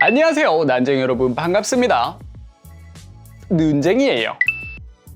안녕하세요, 난쟁이 여러분, 반갑습니다. 눈쟁이에요.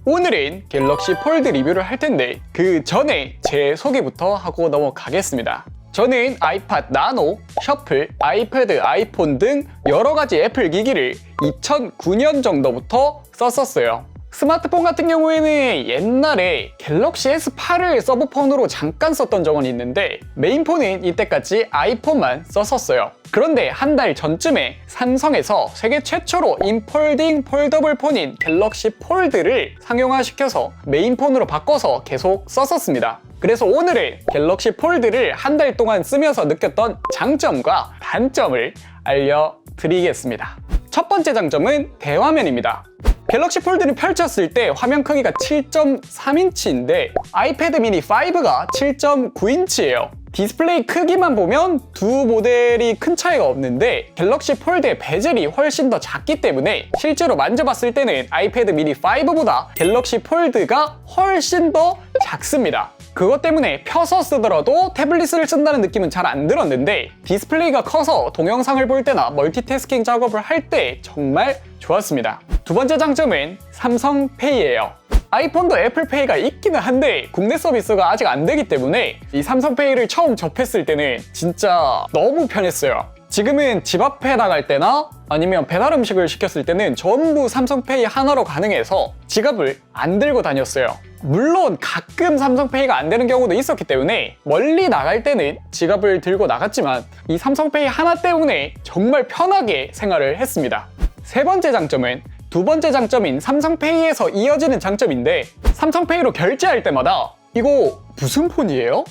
오늘은 갤럭시 폴드 리뷰를 할 텐데 그 전에 제 소개부터 하고 넘어가겠습니다. 저는 아이팟 나노, 셔플, 아이패드, 아이폰 등 여러 가지 애플 기기를 2009년 정도부터 썼었어요. 스마트폰 같은 경우에는 옛날에 갤럭시 S8을 서브폰으로 잠깐 썼던 적은 있는데 메인폰은 이때까지 아이폰만 썼었어요. 그런데 한 달 전쯤에 삼성에서 세계 최초로 인폴딩 폴더블 폰인 갤럭시 폴드를 상용화시켜서 메인폰으로 바꿔서 계속 썼었습니다. 그래서 오늘은 갤럭시 폴드를 한 달 동안 쓰면서 느꼈던 장점과 단점을 알려드리겠습니다. 첫 번째 장점은 대화면입니다. 갤럭시 폴드는 펼쳤을 때 화면 크기가 7.3인치인데 아이패드 미니 5가 7.9인치예요. 디스플레이 크기만 보면 두 모델이 큰 차이가 없는데 갤럭시 폴드의 베젤이 훨씬 더 작기 때문에 실제로 만져봤을 때는 아이패드 미니 5보다 갤럭시 폴드가 훨씬 더 작습니다. 그것 때문에 펴서 쓰더라도 태블릿을 쓴다는 느낌은 잘 안 들었는데 디스플레이가 커서 동영상을 볼 때나 멀티태스킹 작업을 할 때 정말 좋았습니다. 두 번째 장점은 삼성페이예요. 아이폰도 애플페이가 있기는 한데 국내 서비스가 아직 안 되기 때문에 이 삼성페이를 처음 접했을 때는 진짜 너무 편했어요. 지금은 집 앞에 나갈 때나 아니면 배달 음식을 시켰을 때는 전부 삼성페이 하나로 가능해서 지갑을 안 들고 다녔어요. 물론 가끔 삼성페이가 안 되는 경우도 있었기 때문에 멀리 나갈 때는 지갑을 들고 나갔지만 이 삼성페이 하나 때문에 정말 편하게 생활을 했습니다. 세 번째 장점은 두 번째 장점인 삼성페이에서 이어지는 장점인데 삼성페이로 결제할 때마다 이거 무슨 폰이에요?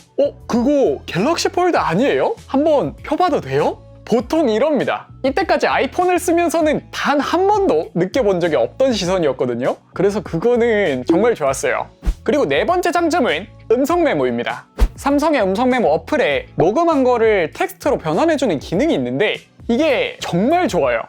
그거 갤럭시 폴드 아니에요? 한번 펴봐도 돼요? 보통 이럽니다. 이때까지 아이폰을 쓰면서는 단 한 번도 느껴본 적이 없던 시선이었거든요. 그래서 그거는 정말 좋았어요. 그리고 네 번째 장점은 음성 메모입니다. 삼성의 음성 메모 어플에 녹음한 거를 텍스트로 변환해주는 기능이 있는데 이게 정말 좋아요.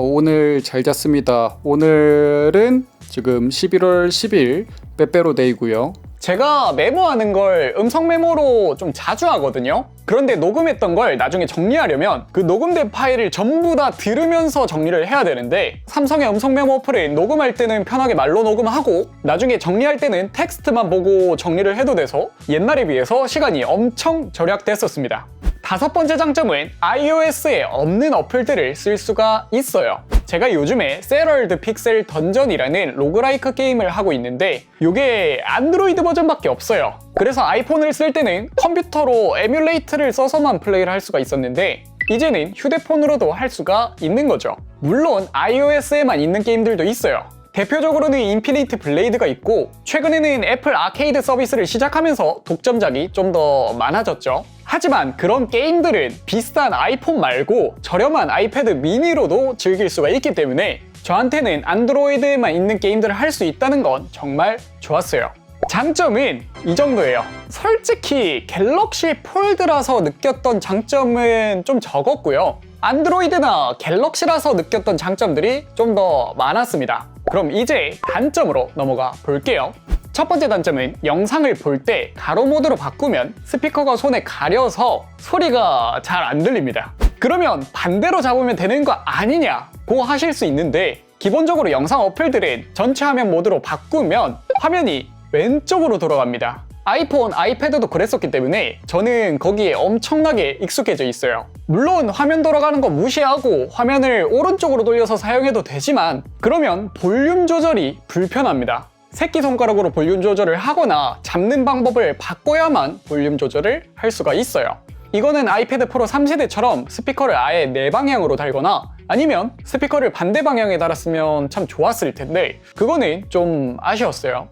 오늘 잘 잤습니다. 오늘은 지금 11월 10일 빼빼로데이고요. 제가 메모하는 걸 음성 메모로 좀 자주 하거든요. 그런데 녹음했던 걸 나중에 정리하려면 그 녹음된 파일을 전부 다 들으면서 정리를 해야 되는데 삼성의 음성 메모 어플은 녹음할 때는 편하게 말로 녹음하고 나중에 정리할 때는 텍스트만 보고 정리를 해도 돼서 옛날에 비해서 시간이 엄청 절약됐었습니다. 다섯 번째 장점은 iOS에 없는 어플들을 쓸 수가 있어요. 제가 요즘에 세럴드 픽셀 던전이라는 로그라이크 게임을 하고 있는데 이게 안드로이드 버전밖에 없어요. 그래서 아이폰을 쓸 때는 컴퓨터로 에뮬레이트를 써서만 플레이를 할 수가 있었는데 이제는 휴대폰으로도 할 수가 있는 거죠. 물론 iOS에만 있는 게임들도 있어요. 대표적으로는 인피니트 블레이드가 있고 최근에는 애플 아케이드 서비스를 시작하면서 독점작이 좀 더 많아졌죠. 하지만 그런 게임들은 비싼 아이폰 말고 저렴한 아이패드 미니로도 즐길 수가 있기 때문에 저한테는 안드로이드에만 있는 게임들을 할 수 있다는 건 정말 좋았어요. 장점은 이 정도예요. 솔직히 갤럭시 폴드라서 느꼈던 장점은 좀 적었고요. 안드로이드나 갤럭시라서 느꼈던 장점들이 좀 더 많았습니다. 그럼 이제 단점으로 넘어가 볼게요. 첫 번째 단점은 영상을 볼 때 가로 모드로 바꾸면 스피커가 손에 가려서 소리가 잘 안 들립니다. 그러면 반대로 잡으면 되는 거 아니냐고 하실 수 있는데 기본적으로 영상 어플들은 전체 화면 모드로 바꾸면 화면이 왼쪽으로 돌아갑니다. 아이폰, 아이패드도 그랬었기 때문에 저는 거기에 엄청나게 익숙해져 있어요. 물론 화면 돌아가는 거 무시하고 화면을 오른쪽으로 돌려서 사용해도 되지만 그러면 볼륨 조절이 불편합니다. 새끼손가락으로 볼륨 조절을 하거나 잡는 방법을 바꿔야만 볼륨 조절을 할 수가 있어요. 이거는 아이패드 프로 3세대처럼 스피커를 아예 네 방향으로 달거나 아니면 스피커를 반대 방향에 달았으면 참 좋았을 텐데 그거는 좀 아쉬웠어요.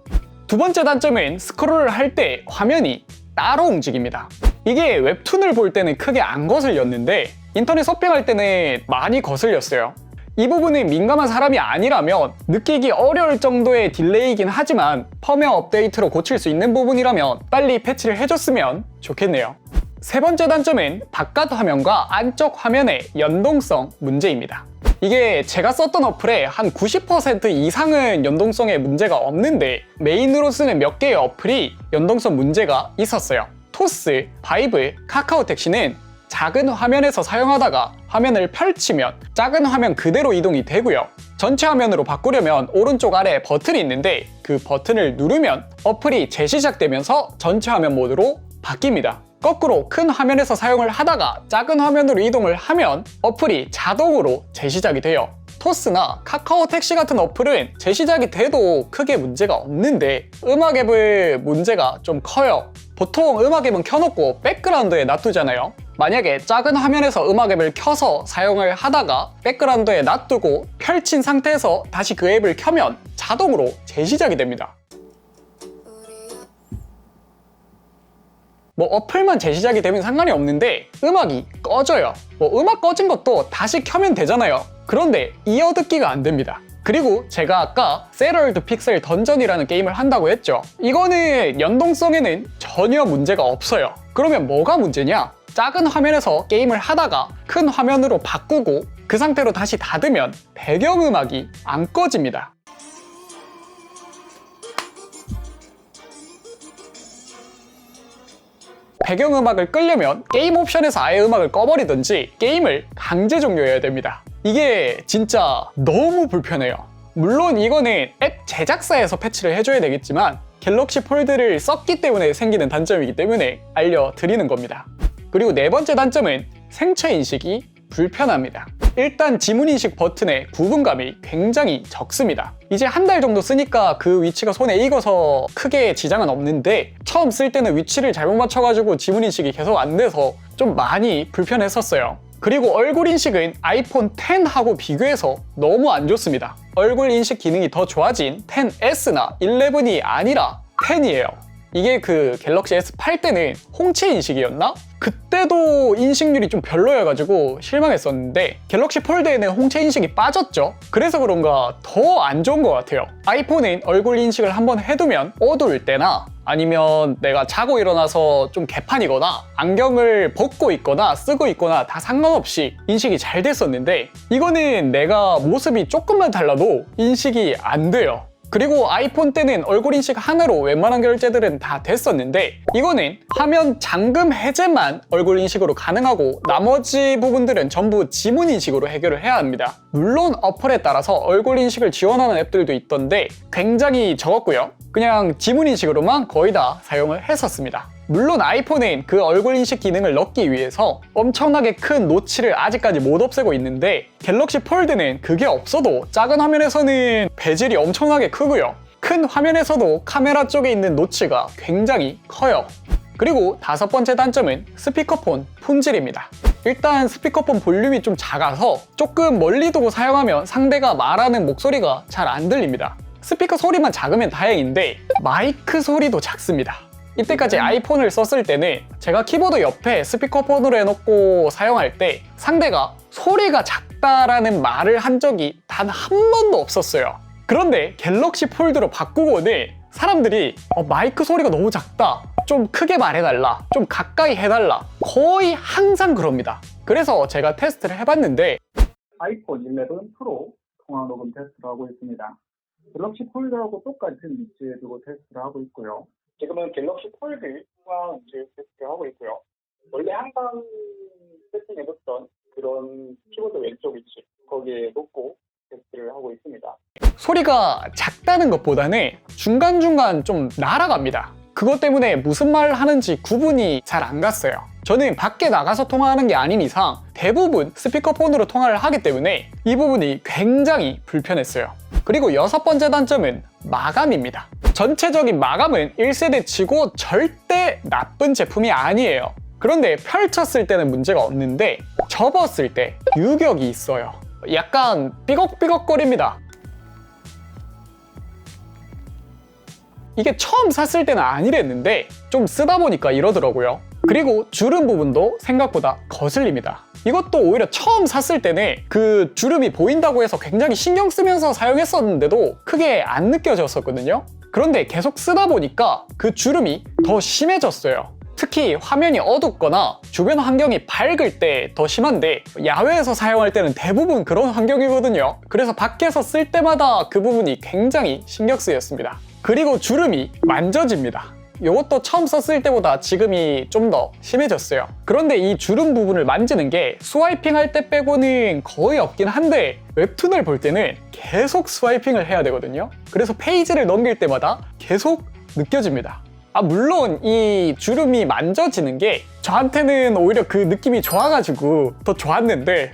두 번째 단점은 스크롤을 할 때 화면이 따로 움직입니다. 이게 웹툰을 볼 때는 크게 안 거슬렸는데 인터넷 서핑할 때는 많이 거슬렸어요. 이 부분은 민감한 사람이 아니라면 느끼기 어려울 정도의 딜레이이긴 하지만 펌웨어 업데이트로 고칠 수 있는 부분이라면 빨리 패치를 해줬으면 좋겠네요. 세 번째 단점은 바깥 화면과 안쪽 화면의 연동성 문제입니다. 이게 제가 썼던 어플에 한 90% 이상은 연동성에 문제가 없는데 메인으로 쓰는 몇 개의 어플이 연동성 문제가 있었어요. 토스, 바이브, 카카오 택시는 작은 화면에서 사용하다가 화면을 펼치면 작은 화면 그대로 이동이 되고요. 전체 화면으로 바꾸려면 오른쪽 아래에 버튼이 있는데 그 버튼을 누르면 어플이 재시작되면서 전체 화면 모드로 바뀝니다. 거꾸로 큰 화면에서 사용을 하다가 작은 화면으로 이동을 하면 어플이 자동으로 재시작이 돼요. 토스나 카카오 택시 같은 어플은 재시작이 돼도 크게 문제가 없는데 음악 앱의 문제가 좀 커요. 보통 음악 앱은 켜놓고 백그라운드에 놔두잖아요. 만약에 작은 화면에서 음악 앱을 켜서 사용을 하다가 백그라운드에 놔두고 펼친 상태에서 다시 그 앱을 켜면 자동으로 재시작이 됩니다. 뭐 어플만 재시작이 되면 상관이 없는데 음악이 꺼져요. 뭐 음악 꺼진 것도 다시 켜면 되잖아요. 그런데 이어듣기가 안 됩니다. 그리고 제가 아까 세럴드 픽셀 던전이라는 게임을 한다고 했죠. 이거는 연동성에는 전혀 문제가 없어요. 그러면 뭐가 문제냐? 작은 화면에서 게임을 하다가 큰 화면으로 바꾸고 그 상태로 다시 닫으면 배경음악이 안 꺼집니다. 배경음악을 끄려면 게임 옵션에서 아예 음악을 꺼버리든지 게임을 강제 종료해야 됩니다. 이게 진짜 너무 불편해요. 물론 이거는 앱 제작사에서 패치를 해줘야 되겠지만 갤럭시 폴드를 썼기 때문에 생기는 단점이기 때문에 알려드리는 겁니다. 그리고 네 번째 단점은 생체 인식이 불편합니다. 일단 지문인식 버튼의 구분감이 굉장히 적습니다. 이제 한 달 정도 쓰니까 그 위치가 손에 익어서 크게 지장은 없는데 처음 쓸 때는 위치를 잘못 맞춰가지고 지문인식이 계속 안 돼서 좀 많이 불편했었어요. 그리고 얼굴 인식은 아이폰 X하고 비교해서 너무 안 좋습니다. 얼굴 인식 기능이 더 좋아진 XS나 11이 아니라 10이에요. 이게 그 갤럭시 S8 때는 홍채 인식이었나? 그때도 인식률이 좀 별로여가지고 실망했었는데 갤럭시 폴드에는 홍채 인식이 빠졌죠? 그래서 그런가 더 안 좋은 것 같아요. 아이폰은 얼굴 인식을 한번 해두면 어두울 때나 아니면 내가 자고 일어나서 좀 개판이거나 안경을 벗고 있거나 쓰고 있거나 다 상관없이 인식이 잘 됐었는데 이거는 내가 모습이 조금만 달라도 인식이 안 돼요. 그리고 아이폰 때는 얼굴 인식 하나로 웬만한 결제들은 다 됐었는데 이거는 화면 잠금 해제만 얼굴 인식으로 가능하고 나머지 부분들은 전부 지문 인식으로 해결을 해야 합니다. 물론 어플에 따라서 얼굴 인식을 지원하는 앱들도 있던데 굉장히 적었고요. 그냥 지문 인식으로만 거의 다 사용을 했었습니다. 물론 아이폰은 그 얼굴 인식 기능을 넣기 위해서 엄청나게 큰 노치를 아직까지 못 없애고 있는데 갤럭시 폴드는 그게 없어도 작은 화면에서는 베젤이 엄청나게 크고요. 큰 화면에서도 카메라 쪽에 있는 노치가 굉장히 커요. 그리고 다섯 번째 단점은 스피커폰 품질입니다. 일단 스피커폰 볼륨이 좀 작아서 조금 멀리 두고 사용하면 상대가 말하는 목소리가 잘 안 들립니다. 스피커 소리만 작으면 다행인데 마이크 소리도 작습니다. 이때까지 아이폰을 썼을 때는 제가 키보드 옆에 스피커폰으로 해놓고 사용할 때 상대가 소리가 작다라는 말을 한 적이 단 한 번도 없었어요. 그런데 갤럭시 폴드로 바꾸고는 사람들이 마이크 소리가 너무 작다, 좀 크게 말해달라, 좀 가까이 해달라, 거의 항상 그럽니다. 그래서 제가 테스트를 해봤는데 아이폰 11 프로 통화 녹음 테스트를 하고 있습니다. 갤럭시 폴드하고 똑같은 위치에 두고 테스트를 하고 있고요. 지금은 갤럭시 폴드 통화 테스트를 하고 있고요. 원래 항상 세팅해뒀던 그런 키보드 왼쪽 위치 거기에 놓고 테스트를 하고 있습니다. 소리가 작다는 것보다는 중간중간 좀 날아갑니다. 그것 때문에 무슨 말을 하는지 구분이 잘 안 갔어요. 저는 밖에 나가서 통화하는 게 아닌 이상 대부분 스피커폰으로 통화를 하기 때문에 이 부분이 굉장히 불편했어요. 그리고 여섯 번째 단점은 마감입니다. 전체적인 마감은 1세대 치고 절대 나쁜 제품이 아니에요. 그런데 펼쳤을 때는 문제가 없는데 접었을 때 유격이 있어요. 약간 삐걱삐걱거립니다. 이게 처음 샀을 때는 아니랬는데 좀 쓰다 보니까 이러더라고요. 그리고 주름 부분도 생각보다 거슬립니다. 이것도 오히려 처음 샀을 때는 그 주름이 보인다고 해서 굉장히 신경 쓰면서 사용했었는데도 크게 안 느껴졌었거든요. 그런데 계속 쓰다 보니까 그 주름이 더 심해졌어요. 특히 화면이 어둡거나 주변 환경이 밝을 때 더 심한데 야외에서 사용할 때는 대부분 그런 환경이거든요. 그래서 밖에서 쓸 때마다 그 부분이 굉장히 신경 쓰였습니다. 그리고 주름이 만져집니다. 이것도 처음 썼을 때보다 지금이 좀 더 심해졌어요. 그런데 이 주름 부분을 만지는 게 스와이핑 할 때 빼고는 거의 없긴 한데 웹툰을 볼 때는 계속 스와이핑을 해야 되거든요. 그래서 페이지를 넘길 때마다 계속 느껴집니다. 물론 이 주름이 만져지는 게 저한테는 오히려 그 느낌이 좋아가지고 더 좋았는데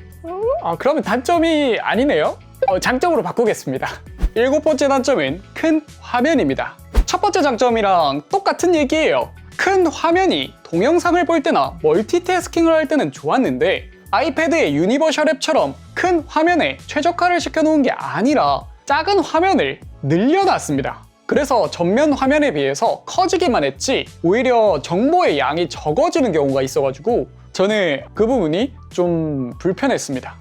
그러면 단점이 아니네요. 장점으로 바꾸겠습니다. 7번째 단점은 큰 화면입니다. 첫 번째 장점이랑 똑같은 얘기예요. 큰 화면이 동영상을 볼 때나 멀티태스킹을 할 때는 좋았는데 아이패드의 유니버셜 앱처럼 큰 화면에 최적화를 시켜놓은 게 아니라 작은 화면을 늘려놨습니다. 그래서 전면 화면에 비해서 커지기만 했지 오히려 정보의 양이 적어지는 경우가 있어가지고 저는 그 부분이 좀 불편했습니다.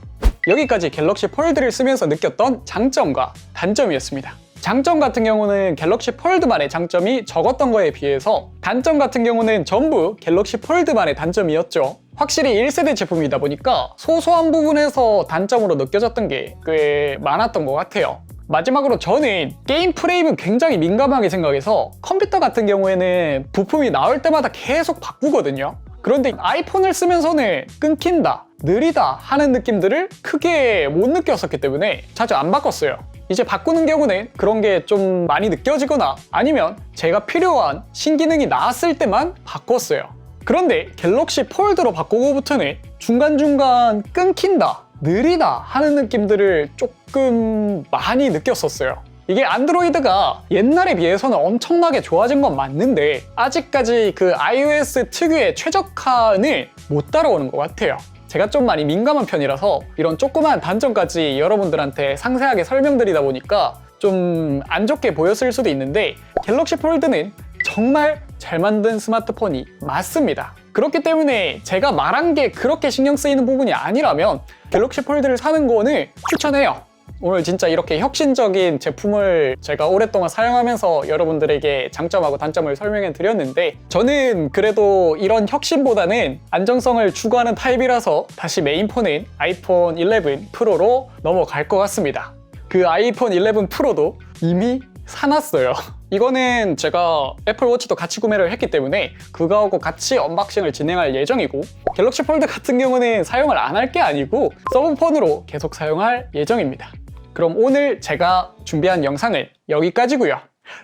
여기까지 갤럭시 폴드를 쓰면서 느꼈던 장점과 단점이었습니다. 장점 같은 경우는 갤럭시 폴드만의 장점이 적었던 거에 비해서 단점 같은 경우는 전부 갤럭시 폴드만의 단점이었죠. 확실히 1세대 제품이다 보니까 소소한 부분에서 단점으로 느껴졌던 게 꽤 많았던 것 같아요. 마지막으로 저는 게임 프레임은 굉장히 민감하게 생각해서 컴퓨터 같은 경우에는 부품이 나올 때마다 계속 바꾸거든요. 그런데 아이폰을 쓰면서는 끊긴다, 느리다 하는 느낌들을 크게 못 느꼈었기 때문에 자주 안 바꿨어요. 이제 바꾸는 경우는 그런 게 좀 많이 느껴지거나 아니면 제가 필요한 신기능이 나왔을 때만 바꿨어요. 그런데 갤럭시 폴드로 바꾸고부터는 중간중간 끊긴다, 느리다 하는 느낌들을 조금 많이 느꼈었어요. 이게 안드로이드가 옛날에 비해서는 엄청나게 좋아진 건 맞는데 아직까지 그 iOS 특유의 최적화는 못 따라오는 것 같아요. 제가 좀 많이 민감한 편이라서 이런 조그만 단점까지 여러분들한테 상세하게 설명드리다 보니까 좀 안 좋게 보였을 수도 있는데 갤럭시 폴드는 정말 잘 만든 스마트폰이 맞습니다. 그렇기 때문에 제가 말한 게 그렇게 신경 쓰이는 부분이 아니라면 갤럭시 폴드를 사는 거는 추천해요. 오늘 진짜 이렇게 혁신적인 제품을 제가 오랫동안 사용하면서 여러분들에게 장점하고 단점을 설명해 드렸는데 저는 그래도 이런 혁신보다는 안정성을 추구하는 타입이라서 다시 메인폰인 아이폰 11 프로로 넘어갈 것 같습니다. 그 아이폰 11 프로도 이미 사놨어요. 이거는 제가 애플워치도 같이 구매를 했기 때문에 그거하고 같이 언박싱을 진행할 예정이고 갤럭시 폴드 같은 경우는 사용을 안 할 게 아니고 서브폰으로 계속 사용할 예정입니다. 그럼 오늘 제가 준비한 영상은 여기까지고요.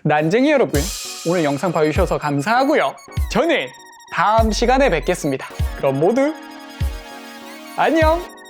난쟁이 여러분, 오늘 영상 봐주셔서 감사하고요. 저는 다음 시간에 뵙겠습니다. 그럼 모두 안녕!